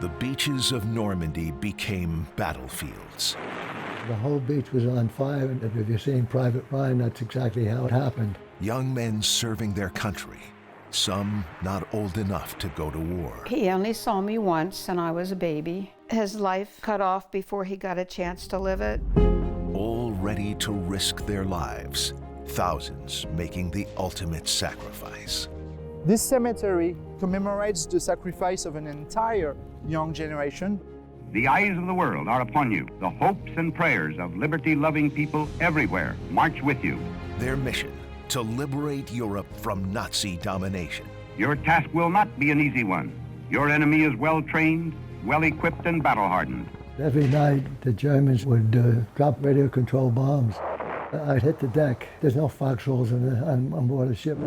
The beaches of Normandy became battlefields. The whole beach was on fire, and if you've seen Private Ryan, that's exactly how it happened. Young men serving their country, some not old enough to go to war. He only saw me once, and I was a baby. His life cut off before he got a chance to live it. All ready to risk their lives, thousands making the ultimate sacrifice. This cemetery commemorates the sacrifice of an entire young generation. The eyes of the world are upon you. The hopes and prayers of liberty-loving people everywhere march with you. Their mission, to liberate Europe from Nazi domination. Your task will not be an easy one. Your enemy is well-trained, well-equipped, and battle-hardened. Every night, the Germans would drop radio-controlled bombs. I'd hit the deck. There's no foxholes on board a ship.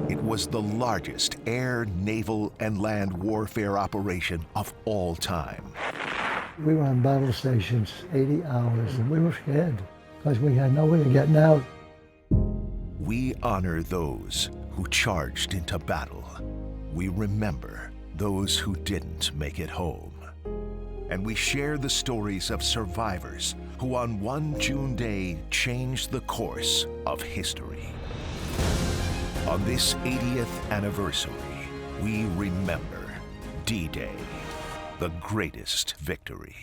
It was the largest air, naval, and land warfare operation of all time. We were on battle stations 80 hours, and we were scared because we had no way of getting out. We honor those who charged into battle. We remember those who didn't make it home. And we share the stories of survivors who on one June day changed the course of history. On this 80th anniversary, we remember D-Day, the greatest victory.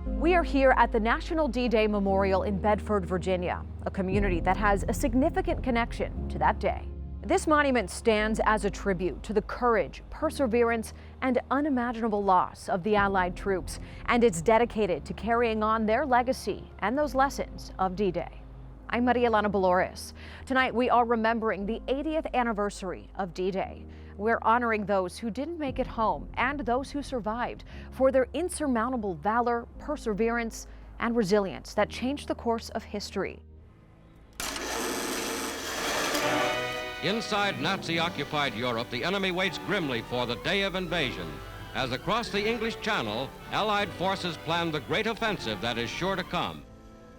We are here at the National D-Day Memorial in Bedford, Virginia, a community that has a significant connection to that day. This monument stands as a tribute to the courage, perseverance, and unimaginable loss of the Allied troops, and it's dedicated to carrying on their legacy and those lessons of D-Day. I'm Maria Elena Boloris. Tonight we are remembering the 80th anniversary of D-Day. We're honoring those who didn't make it home and those who survived for their insurmountable valor, perseverance, and resilience that changed the course of history. Inside Nazi-occupied Europe, the enemy waits grimly for the day of invasion, as across the English Channel, Allied forces plan the great offensive that is sure to come.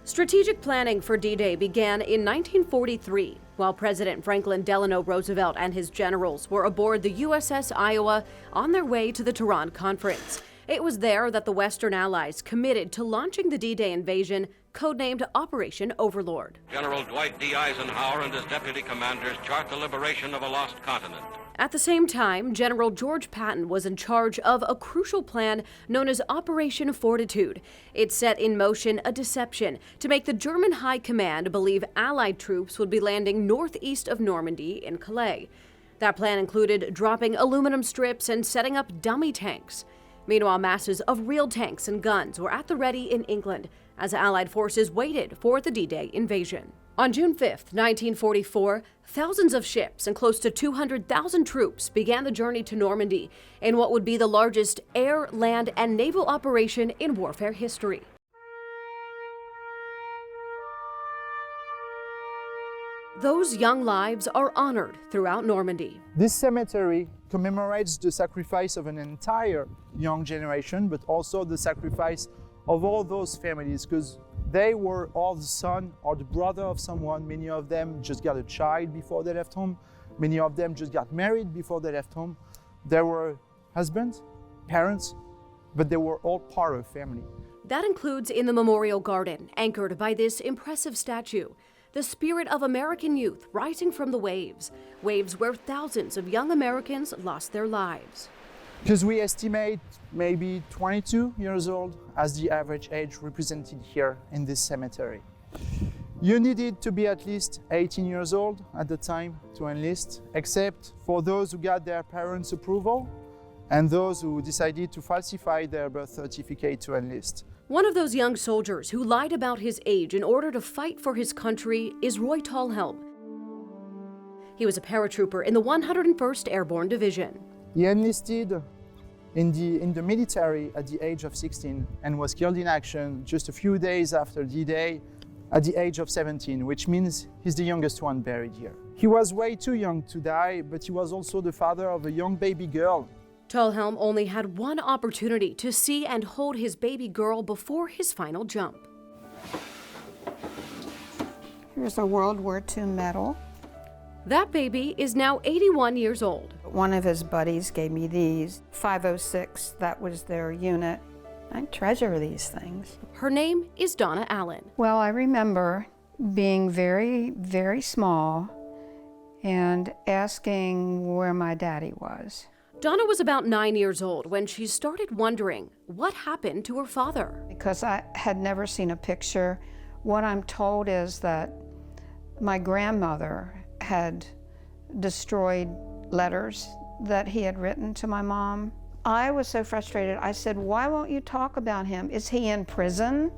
Strategic planning for D-Day began in 1943, while President Franklin Delano Roosevelt and his generals were aboard the USS Iowa on their way to the Tehran Conference. It was there that the Western Allies committed to launching the D-Day invasion, codenamed Operation Overlord. General Dwight D. Eisenhower and his deputy commanders chart the liberation of a lost continent. At the same time, General George Patton was in charge of a crucial plan known as Operation Fortitude. It set in motion a deception to make the German High Command believe Allied troops would be landing northeast of Normandy in Calais. That plan included dropping aluminum strips and setting up dummy tanks. Meanwhile, masses of real tanks and guns were at the ready in England as Allied forces waited for the D-Day invasion. On June 5, 1944, thousands of ships and close to 200,000 troops began the journey to Normandy in what would be the largest air, land, and naval operation in warfare history. Those young lives are honored throughout Normandy. This cemetery commemorates the sacrifice of an entire young generation, but also the sacrifice of all those families, because they were all the son or the brother of someone. Many of them just got a child before they left home. Many of them just got married before they left home. There were husbands, parents, but they were all part of family. That includes in the Memorial Garden, anchored by this impressive statue, the spirit of American youth rising from the waves where thousands of young Americans lost their lives. Because we estimate maybe 22 years old as the average age represented here in this cemetery. You needed to be at least 18 years old at the time to enlist, except for those who got their parents' approval and those who decided to falsify their birth certificate to enlist. One of those young soldiers who lied about his age in order to fight for his country is Roy Tallhelm. He was a paratrooper in the 101st Airborne Division. He enlisted in the military at the age of 16 and was killed in action just a few days after D-Day at the age of 17, which means he's the youngest one buried here. He was way too young to die, but he was also the father of a young baby girl. Tallhelm only had one opportunity to see and hold his baby girl before his final jump. Here's a World War II medal. That baby is now 81 years old. One of his buddies gave me these, 506, that was their unit. I treasure these things. Her name is Donna Allen. Well, I remember being very, very small and asking where my daddy was. Donna was about 9 years old when she started wondering what happened to her father. Because I had never seen a picture. What I'm told is that my grandmother had destroyed letters that he had written to my mom. I was so frustrated. I said, why won't you talk about him? Is he in prison?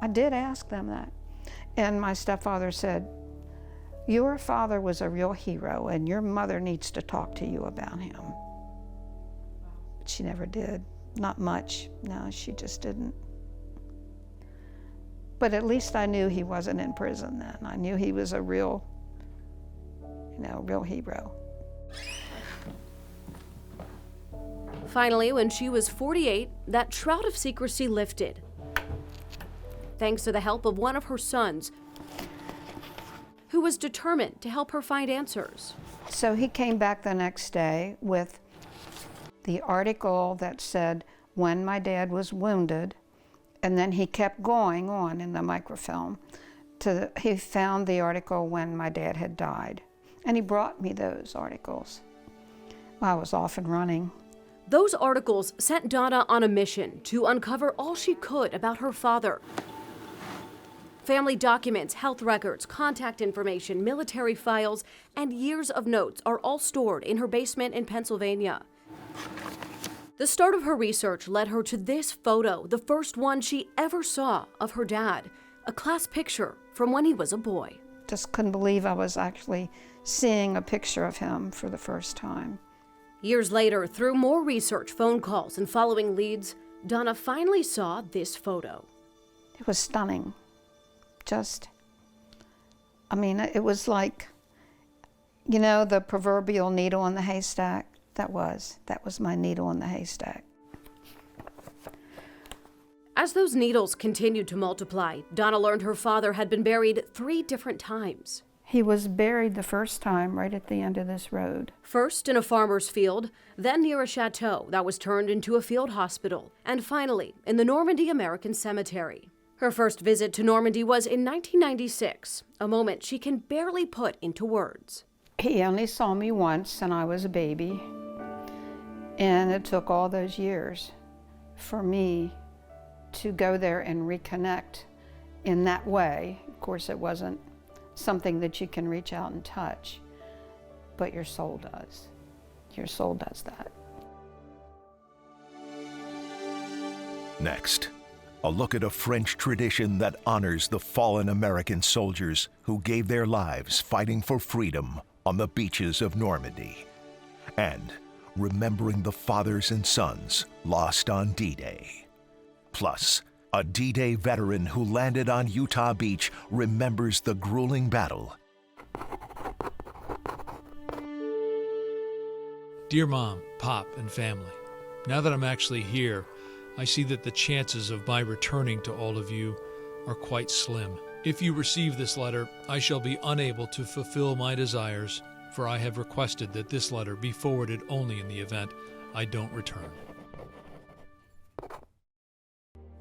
I did ask them that. And my stepfather said, your father was a real hero and your mother needs to talk to you about him. But she never did. Not much. No, she just didn't. But at least I knew he wasn't in prison then. I knew he was a real hero. Finally, when she was 48, that shroud of secrecy lifted. Thanks to the help of one of her sons, who was determined to help her find answers. So he came back the next day with the article that said when my dad was wounded, and then he kept going on in the microfilm. He found the article when my dad had died. And he brought me those articles. Well, I was off and running. Those articles sent Donna on a mission to uncover all she could about her father. Family documents, health records, contact information, military files, and years of notes are all stored in her basement in Pennsylvania. The start of her research led her to this photo, the first one she ever saw of her dad, a class picture from when he was a boy. Just couldn't believe I was actually seeing a picture of him for the first time. Years later, through more research, phone calls, and following leads, Donna finally saw this photo. It was stunning. It was like, the proverbial needle in the haystack. That was my needle in the haystack. As those needles continued to multiply, Donna learned her father had been buried 3 different times. He was buried the first time right at the end of this road. First in a farmer's field, then near a chateau that was turned into a field hospital, and finally in the Normandy American Cemetery. Her first visit to Normandy was in 1996, a moment she can barely put into words. He only saw me once, and I was a baby. And it took all those years for me to go there and reconnect in that way. Of course, it wasn't something that you can reach out and touch, but your soul does. Your soul does that. Next, a look at a French tradition that honors the fallen American soldiers who gave their lives fighting for freedom on the beaches of Normandy, and remembering the fathers and sons lost on D-Day. Plus, a D-Day veteran who landed on Utah Beach remembers the grueling battle. Dear Mom, Pop, and family, now that I'm actually here, I see that the chances of my returning to all of you are quite slim. If you receive this letter, I shall be unable to fulfill my desires, for I have requested that this letter be forwarded only in the event I don't return.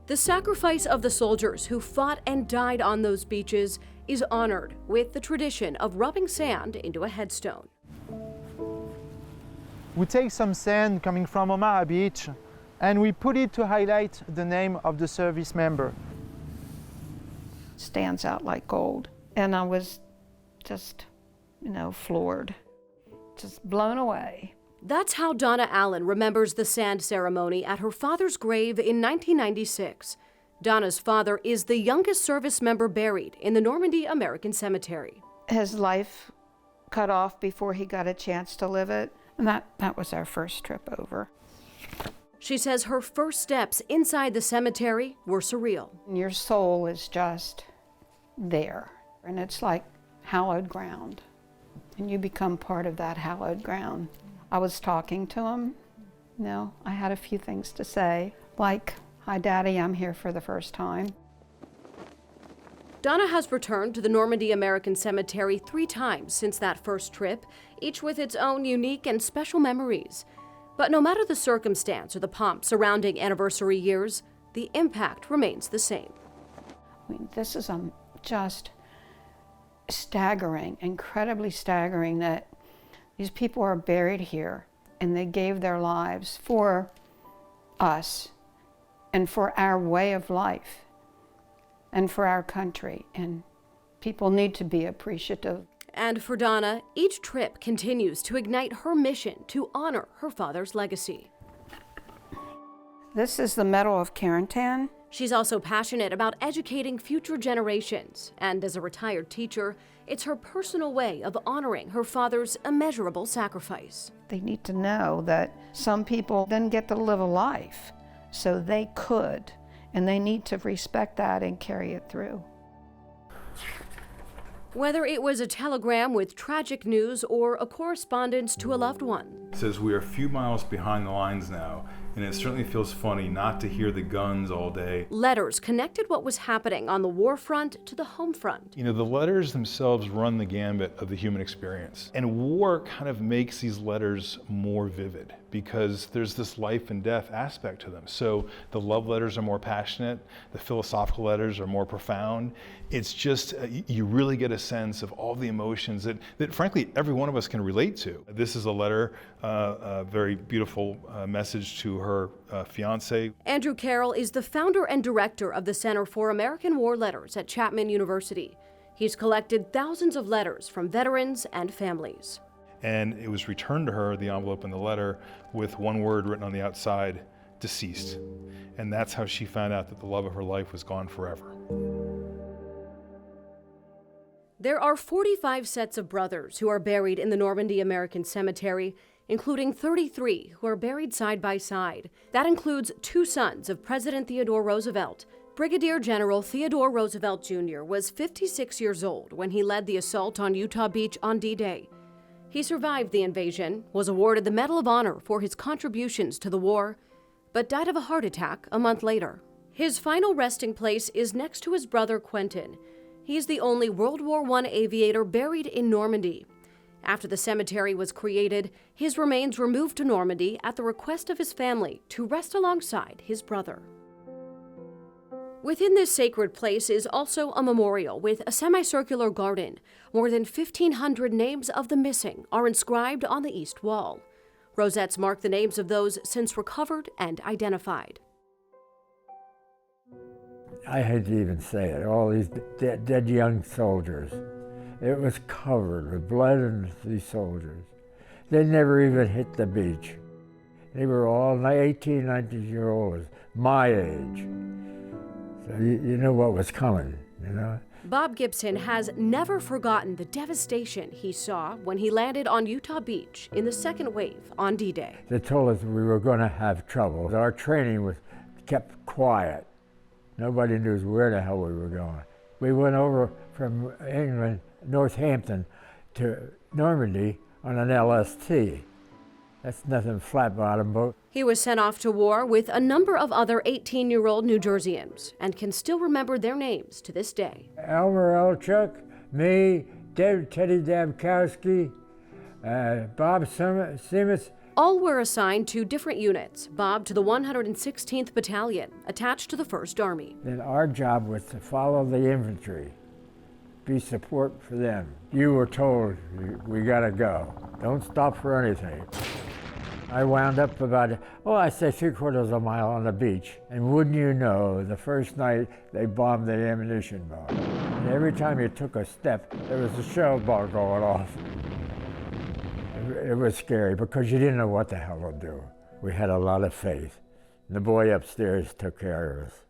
The sacrifice of the soldiers who fought and died on those beaches is honored with the tradition of rubbing sand into a headstone. We take some sand coming from Omaha Beach and we put it to highlight the name of the service member. Stands out like gold. And I was just, floored, just blown away. That's how Donna Allen remembers the sand ceremony at her father's grave in 1996. Donna's father is the youngest service member buried in the Normandy American Cemetery. His life cut off before he got a chance to live it, and that was our first trip over. She says her first steps inside the cemetery were surreal. Your soul is just there, and it's like hallowed ground, and you become part of that hallowed ground. I was talking to him. I had a few things to say, like, "Hi, Daddy, I'm here for the first time." Donna has returned to the Normandy American Cemetery 3 times since that first trip, each with its own unique and special memories. But no matter the circumstance or the pomp surrounding anniversary years, the impact remains the same. I mean, this is just staggering, incredibly staggering that these people are buried here and they gave their lives for us and for our way of life and for our country. And people need to be appreciative. And for Donna, each trip continues to ignite her mission to honor her father's legacy. This is the Medal of Carentan. She's also passionate about educating future generations, and as a retired teacher, it's her personal way of honoring her father's immeasurable sacrifice. They need to know that some people didn't get to live a life, so they could, and they need to respect that and carry it through. Whether it was a telegram with tragic news or a correspondence to a loved one. It says, "We are a few miles behind the lines now, and it certainly feels funny not to hear the guns all day." Letters connected what was happening on the war front to the home front. You know, the letters themselves run the gambit of the human experience. And war kind of makes these letters more vivid because there's this life and death aspect to them. So the love letters are more passionate, the philosophical letters are more profound. It's just, you really get a sense of all the emotions that frankly, every one of us can relate to. This is a letter, a very beautiful message to her fiance. Andrew Carroll is the founder and director of the Center for American War Letters at Chapman University. He's collected thousands of letters from veterans and families. And it was returned to her, the envelope and the letter, with one word written on the outside, deceased. And that's how she found out that the love of her life was gone forever. There are 45 sets of brothers who are buried in the Normandy American Cemetery, including 33 who are buried side by side. That includes 2 sons of President Theodore Roosevelt. Brigadier General Theodore Roosevelt Jr. was 56 years old when he led the assault on Utah Beach on D-Day. He survived the invasion, was awarded the Medal of Honor for his contributions to the war, but died of a heart attack a month later. His final resting place is next to his brother Quentin. He's the only World War I aviator buried in Normandy. After the cemetery was created, his remains were moved to Normandy at the request of his family to rest alongside his brother. Within this sacred place is also a memorial with a semicircular garden. More than 1,500 names of the missing are inscribed on the east wall. Rosettes mark the names of those since recovered and identified. I hate to even say it, all these dead young soldiers. It was covered with blood and these soldiers. They never even hit the beach. They were all 18, 19-year-olds, my age. So you know what was coming, you know? Bob Gibson has never forgotten the devastation he saw when he landed on Utah Beach in the second wave on D-Day. They told us we were going to have trouble. Our training was kept quiet. Nobody knew where the hell we were going. We went over from England, Northampton, to Normandy on an LST. That's nothing, flat bottom boat. He was sent off to war with a number of other 18-year-old New Jerseyans and can still remember their names to this day. Elmer Elchuk, me, Teddy Dabkowski, Bob Simmons. All were assigned to different units. Bob to the 116th Battalion, attached to the 1st Army. Then our job was to follow the infantry, be support for them. You were told, we gotta go. Don't stop for anything. I wound up about, I say 3/4 of a mile on the beach. And wouldn't you know, the first night they bombed the ammunition bar. And every time you took a step, there was a shell ball going off. It was scary because you didn't know what the hell to do. We had a lot of faith. The boy upstairs took care of us.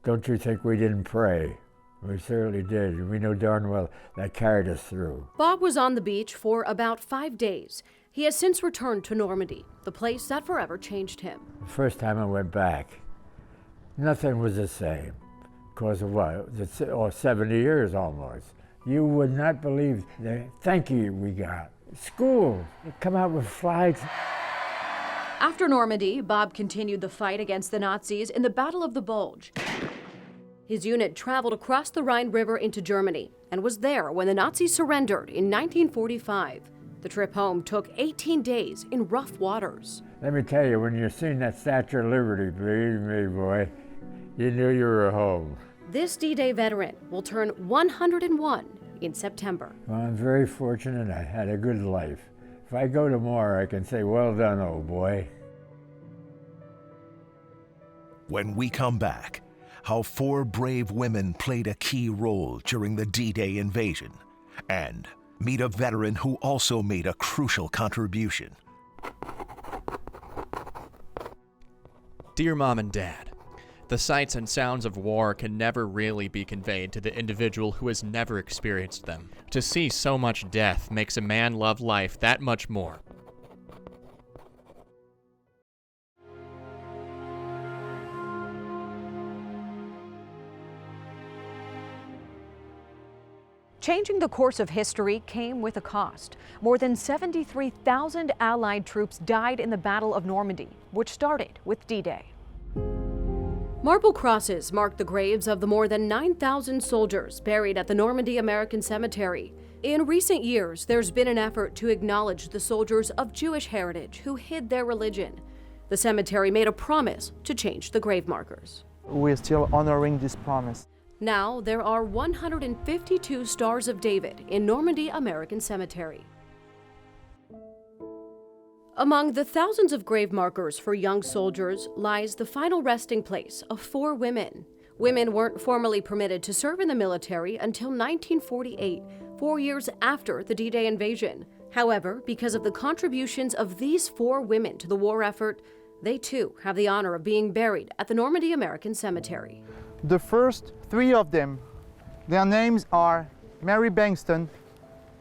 Don't you think we didn't pray? We certainly did. We know darn well that carried us through. Bob was on the beach for about 5 days. He has since returned to Normandy, the place that forever changed him. The first time I went back, nothing was the same. Because of what? 70 years almost. You would not believe the thank you we got. Schools, they come out with flags. After Normandy, Bob continued the fight against the Nazis in the Battle of the Bulge. His unit traveled across the Rhine River into Germany and was there when the Nazis surrendered in 1945. The trip home took 18 days in rough waters. Let me tell you, when you seen that Statue of Liberty, believe me, boy, you knew you were home. This D-Day veteran will turn 101 in September. Well, I'm very fortunate I had a good life. If I go tomorrow, I can say, well done, old boy. When we come back, how 4 brave women played a key role during the D-Day invasion, and meet a veteran who also made a crucial contribution. Dear Mom and Dad, the sights and sounds of war can never really be conveyed to the individual who has never experienced them. To see so much death makes a man love life that much more. Changing the course of history came with a cost. More than 73,000 Allied troops died in the Battle of Normandy, which started with D-Day. Marble crosses mark the graves of the more than 9,000 soldiers buried at the Normandy American Cemetery. In recent years, there's been an effort to acknowledge the soldiers of Jewish heritage who hid their religion. The cemetery made a promise to change the grave markers. We're still honoring this promise. Now, there are 152 Stars of David in Normandy American Cemetery. Among the thousands of grave markers for young soldiers lies the final resting place of 4 women. Women weren't formally permitted to serve in the military until 1948, 4 years after the D-Day invasion. However, because of the contributions of these 4 women to the war effort, they too have the honor of being buried at the Normandy American Cemetery. The first 3 of them, their names are Mary Bankston,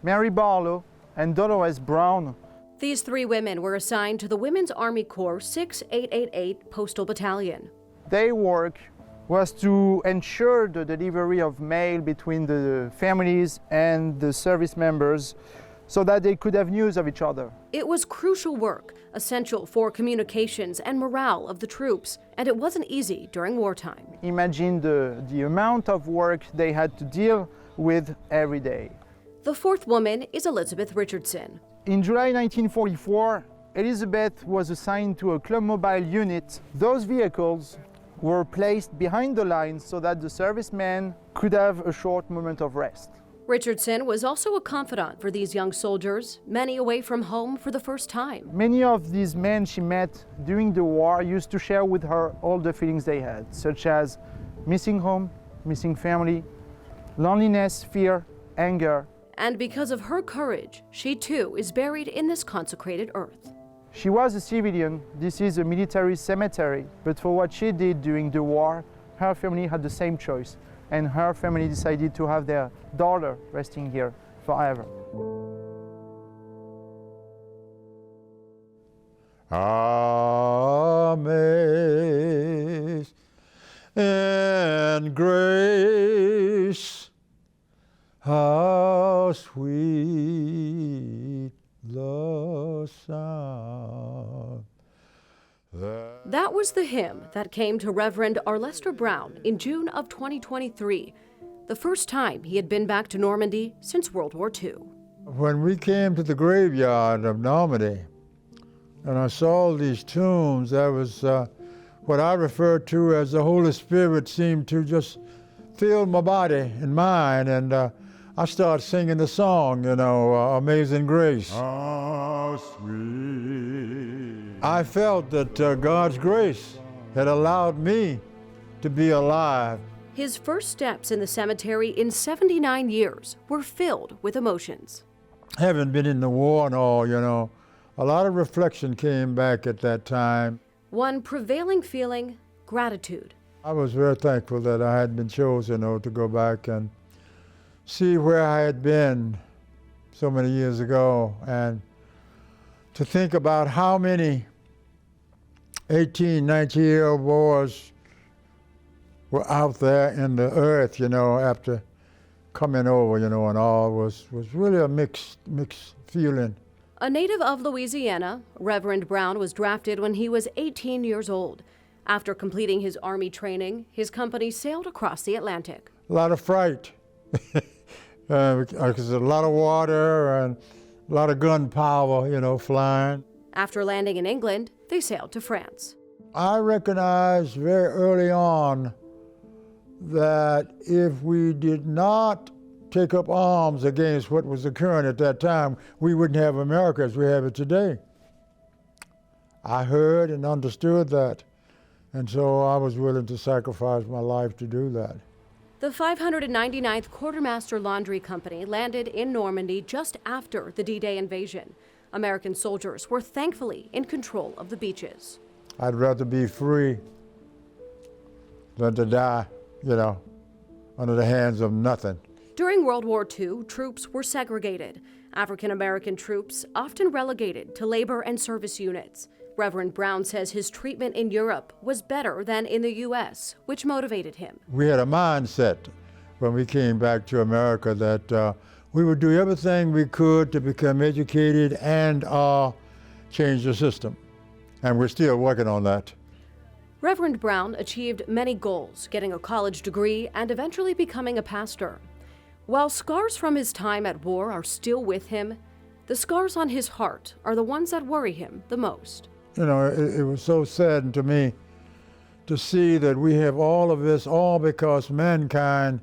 Mary Barlow, and Dolores Brown. These 3 women were assigned to the Women's Army Corps 6888 Postal Battalion. Their work was to ensure the delivery of mail between the families and the service members so that they could have news of each other. It was crucial work, essential for communications and morale of the troops, and it wasn't easy during wartime. Imagine the amount of work they had to deal with every day. The 4th woman is Elizabeth Richardson. In July 1944, Elizabeth was assigned to a Club Mobile unit. Those vehicles were placed behind the lines so that the servicemen could have a short moment of rest. Richardson was also a confidant for these young soldiers, many away from home for the first time. Many of these men she met during the war used to share with her all the feelings they had, such as missing home, missing family, loneliness, fear, anger. And because of her courage, she too is buried in this consecrated earth. She was a civilian. This is a military cemetery, but for what she did during the war, her family had the same choice, and her family decided to have their daughter resting here forever. Amazing grace, how sweet the sound. That was the hymn that came to Reverend Arlester Brown in June of 2023, the first time he had been back to Normandy since World War II. When we came to the graveyard of Normandy, and I saw these tombs, that was what I refer to as the Holy Spirit seemed to just fill my body and mind, and I started singing the song, Amazing Grace. How sweet. I felt that God's grace had allowed me to be alive. His first steps in the cemetery in 79 years were filled with emotions. Having been in the war and all, a lot of reflection came back at that time. One prevailing feeling, gratitude. I was very thankful that I had been chosen, to go back and see where I had been so many years ago, and to think about how many 18, 19-year-old boys were out there in the earth, after coming over, and all was really a mixed feeling. A native of Louisiana, Reverend Brown was drafted when he was 18 years old. After completing his Army training, his company sailed across the Atlantic. A lot of fright, because there's a lot of water and a lot of gunpowder, you know, flying. After landing in England, they sailed to France. I recognized very early on that if we did not take up arms against what was occurring at that time, we wouldn't have America as we have it today. I heard and understood that, and so I was willing to sacrifice my life to do that. The 599th Quartermaster Laundry Company landed in Normandy just after the D-Day invasion. American soldiers were thankfully in control of the beaches. I'd rather be free than to die, you know, under the hands of nothing. During World War II, troops were segregated. African American troops often relegated to labor and service units. Reverend Brown says his treatment in Europe was better than in the U.S., which motivated him. We had a mindset when we came back to America that we would do everything we could to become educated and change the system. And we're still working on that. Reverend Brown achieved many goals, getting a college degree and eventually becoming a pastor. While scars from his time at war are still with him, the scars on his heart are the ones that worry him the most. You know, it was so sad to me to see that we have all of this, all because mankind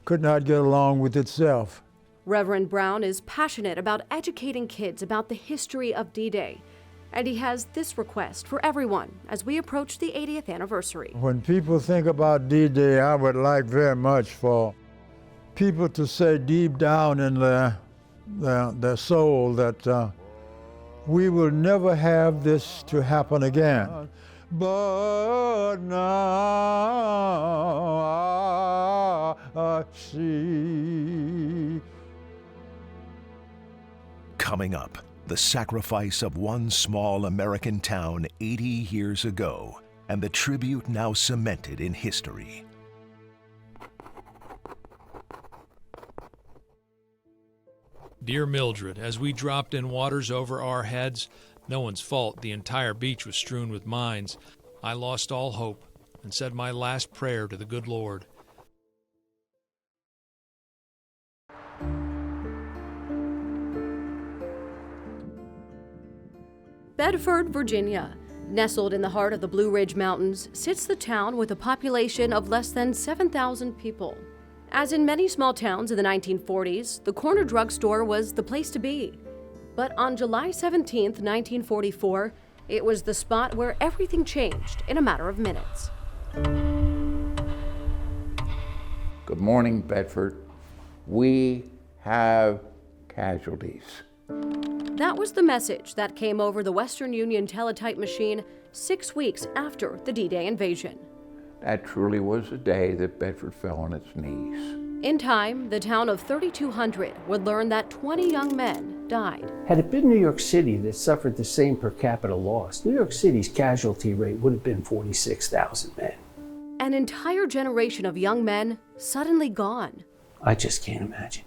could not get along with itself. Reverend Brown is passionate about educating kids about the history of D-Day, and he has this request for everyone as we approach the 80th anniversary. When people think about D-Day, I would like very much for people to say deep down in their soul that we will never have this to happen again. But now I see. Coming up, the sacrifice of one small American town 80 years ago, and the tribute now cemented in history. Dear Mildred, as we dropped in waters over our heads, no one's fault, the entire beach was strewn with mines. I lost all hope and said my last prayer to the good Lord. Bedford, Virginia. Nestled in the heart of the Blue Ridge Mountains, sits the town with a population of less than 7,000 people. As in many small towns in the 1940s, the corner drugstore was the place to be. But on July 17, 1944, it was the spot where everything changed in a matter of minutes. Good morning, Bedford. We have casualties. That was the message that came over the Western Union teletype machine 6 weeks after the D-Day invasion. That truly was the day that Bedford fell on its knees. In time, the town of 3,200 would learn that 20 young men died. Had it been New York City that suffered the same per capita loss, New York City's casualty rate would have been 46,000 men. An entire generation of young men suddenly gone. I just can't imagine.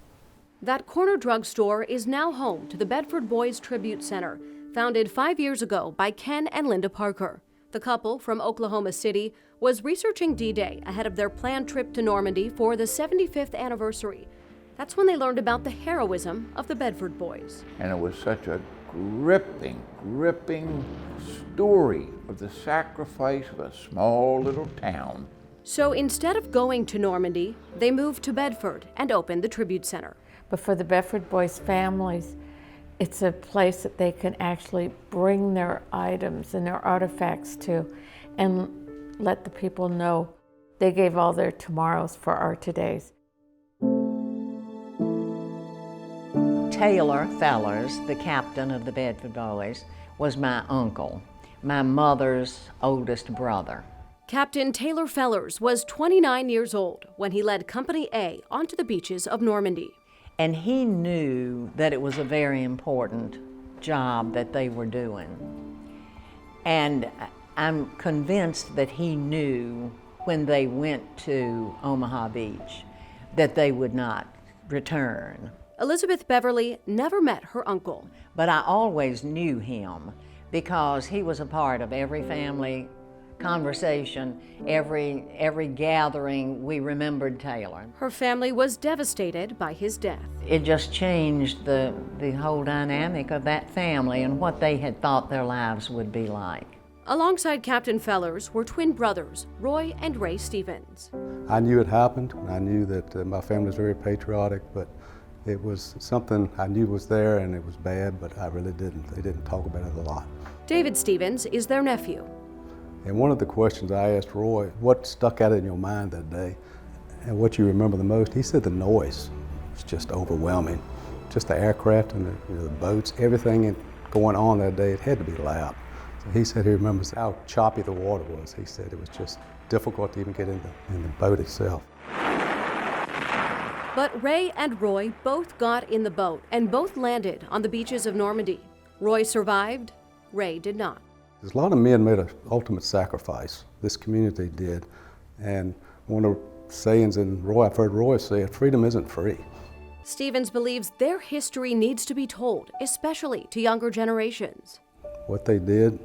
That corner drugstore is now home to the Bedford Boys Tribute Center, founded 5 years ago by Ken and Linda Parker. The couple from Oklahoma City was researching D-Day ahead of their planned trip to Normandy for the 75th anniversary. That's when they learned about the heroism of the Bedford Boys. And it was such a gripping story of the sacrifice of a small little town. So instead of going to Normandy, they moved to Bedford and opened the Tribute Center. But for the Bedford Boys families, it's a place that they can actually bring their items and their artifacts to and let the people know they gave all their tomorrows for our todays. Taylor Fellers, the captain of the Bedford Boys, was my uncle, my mother's oldest brother. Captain Taylor Fellers was 29 years old when he led Company A onto the beaches of Normandy. And he knew that it was a very important job that they were doing. And I'm convinced that he knew when they went to Omaha Beach that they would not return. Elizabeth Beverly never met her uncle. But I always knew him because he was a part of every family conversation, every gathering, we remembered Taylor. Her family was devastated by his death. It just changed the whole dynamic of that family and what they had thought their lives would be like. Alongside Captain Fellers were twin brothers, Roy and Ray Stevens. I knew it happened. I knew that my family was very patriotic, but it was something I knew was there and it was bad, but I really didn't. They didn't talk about it a lot. David Stevens is their nephew. And one of the questions I asked Roy, what stuck out in your mind that day and what you remember the most? He said the noise was just overwhelming. Just the aircraft and the boats, everything going on that day, it had to be loud. So he said he remembers how choppy the water was. He said it was just difficult to even get in the boat itself. But Ray and Roy both got in the boat and both landed on the beaches of Normandy. Roy survived, Ray did not. There's a lot of men made an ultimate sacrifice. This community did. And one of the sayings, and I've heard Roy say it, freedom isn't free. Stevens believes their history needs to be told, especially to younger generations. What they did,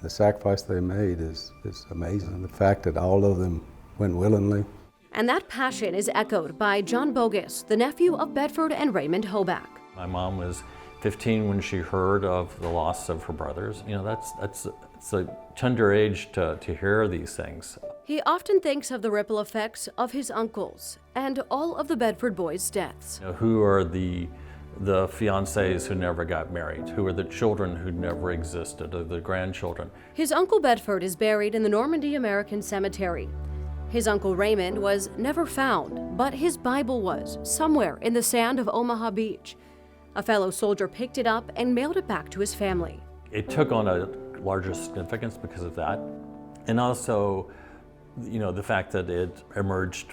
the sacrifice they made is amazing. The fact that all of them went willingly. And that passion is echoed by John Bogus, the nephew of Bedford and Raymond Hoback. My mom was 15 when she heard of the loss of her brothers. You know, it's a tender age to hear these things. He often thinks of the ripple effects of his uncles and all of the Bedford boys' deaths. You know, who are the fiancés who never got married? Who are the children who never existed, or the grandchildren? His Uncle Bedford is buried in the Normandy American Cemetery. His Uncle Raymond was never found, but his Bible was somewhere in the sand of Omaha Beach. A fellow soldier picked it up and mailed it back to his family. It took on a larger significance because of that. And also, you know, the fact that it emerged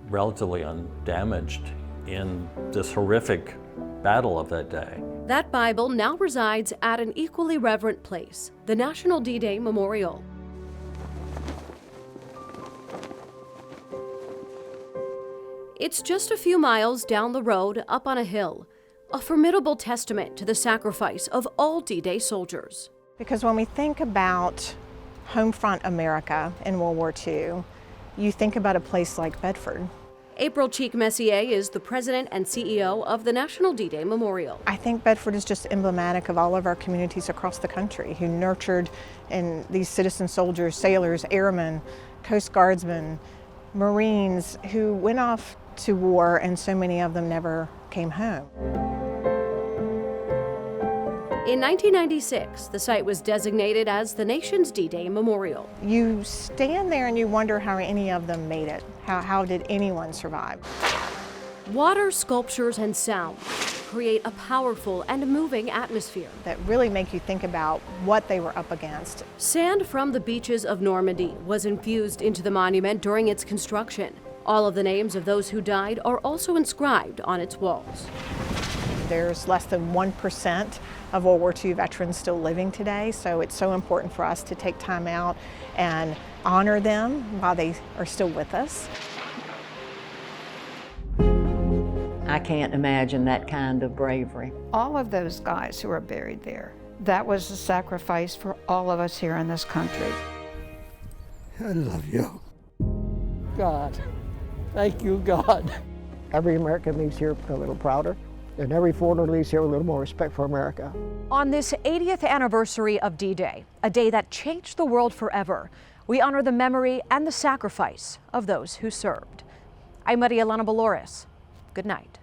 relatively undamaged in this horrific battle of that day. That Bible now resides at an equally reverent place, the National D-Day Memorial. It's just a few miles down the road up on a hill, a formidable testament to the sacrifice of all D-Day soldiers. Because when we think about home front America in World War II, you think about a place like Bedford. April Cheek Messier is the president and CEO of the National D-Day Memorial. I think Bedford is just emblematic of all of our communities across the country who nurtured in these citizen soldiers, sailors, airmen, Coast Guardsmen, Marines who went off to war, and so many of them never came home. In 1996, the site was designated as the nation's D-Day Memorial. You stand there and you wonder how any of them made it. How did anyone survive? Water, sculptures, and sound create a powerful and moving atmosphere that really make you think about what they were up against. Sand from the beaches of Normandy was infused into the monument during its construction. All of the names of those who died are also inscribed on its walls. There's less than 1% of World War II veterans still living today, so it's so important for us to take time out and honor them while they are still with us. I can't imagine that kind of bravery. All of those guys who are buried there, that was a sacrifice for all of us here in this country. I love you. God, thank you, God. Every American leaves here a little prouder, and every foreigner leaves here with a little more respect for America. On this 80th anniversary of D-Day, a day that changed the world forever, we honor the memory and the sacrifice of those who served. I'm Maria Elena Dolores. Good night.